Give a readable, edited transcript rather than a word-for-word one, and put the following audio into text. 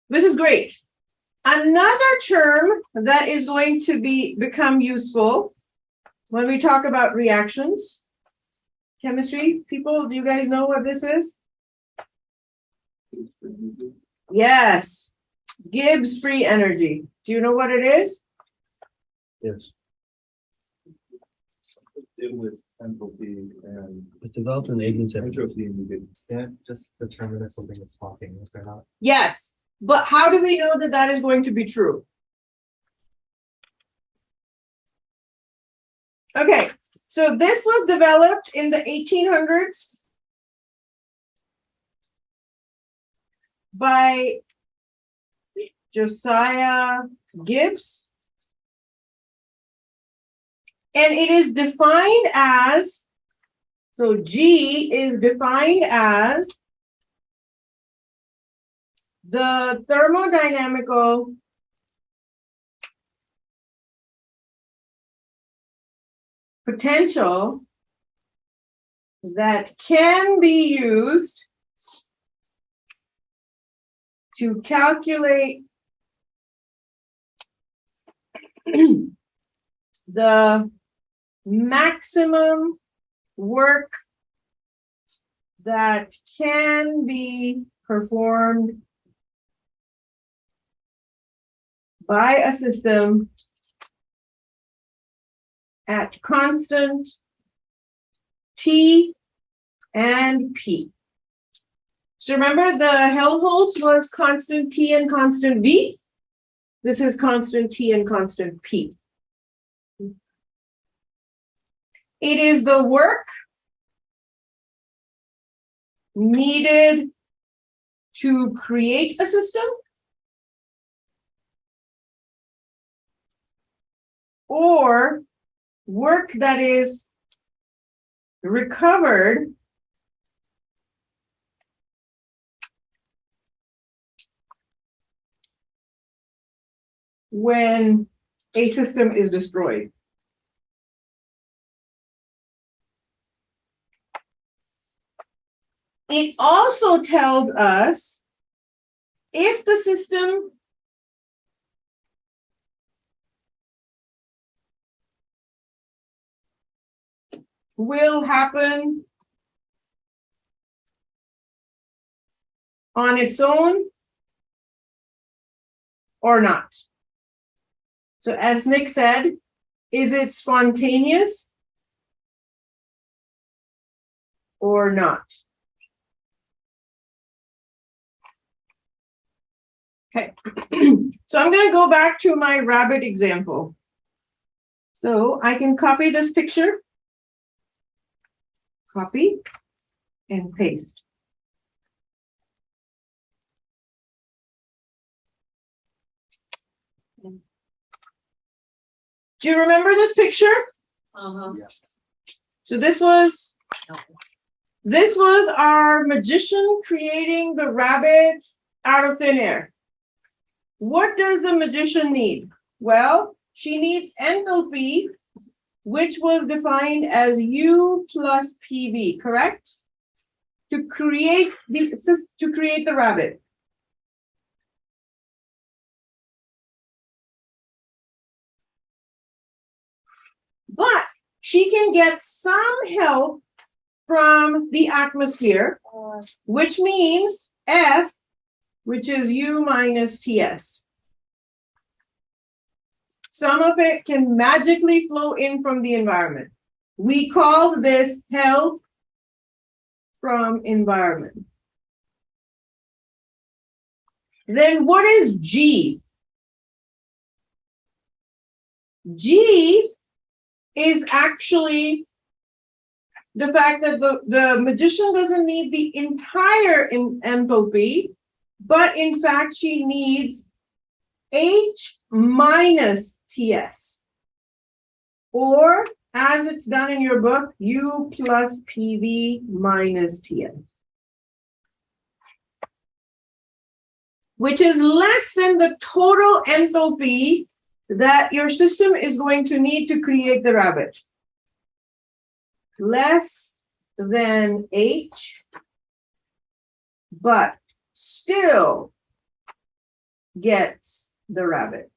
This is great. Another term that is going to become useful when we talk about reactions. Chemistry people, do you guys know what this is? Yes. Gibbs free energy. Do you know what it is? Yes. It was entropy and it's developed in 1870. Entropy, you can't just determine if something is talking, is there not? Yes. But how do we know that that is going to be true? Okay. So this was developed in the 1800s by Josiah Gibbs. And it is defined as, so G is defined as the thermodynamical potential that can be used to calculate the maximum work that can be performed by a system at constant T and P. So remember, the Helmholtz was constant T and constant V. This is constant T and constant P. It is the work needed to create a system or work that is recovered when a system is destroyed. It also tells us if the system will happen on its own or not. So as Nick said, is it spontaneous or not? Okay, so I'm going to go back to my rabbit example. So I can copy this picture, copy, and paste. Do you remember this picture? Yes. So this was our magician creating the rabbit out of thin air. What does the magician need? Well, she needs enthalpy, which was defined as U plus PV, correct? To create the rabbit. But she can get some help from the atmosphere, which means F, which is U minus TS. Some of it can magically flow in from the environment. We call this help from environment. Then what is G? G is actually the fact that the magician doesn't need the entire enthalpy, but in fact she needs H minus TS, or as it's done in your book, U plus PV minus TS, which is less than the total enthalpy that your system is going to need to create the rabbit. Less than H, but still gets the rabbit.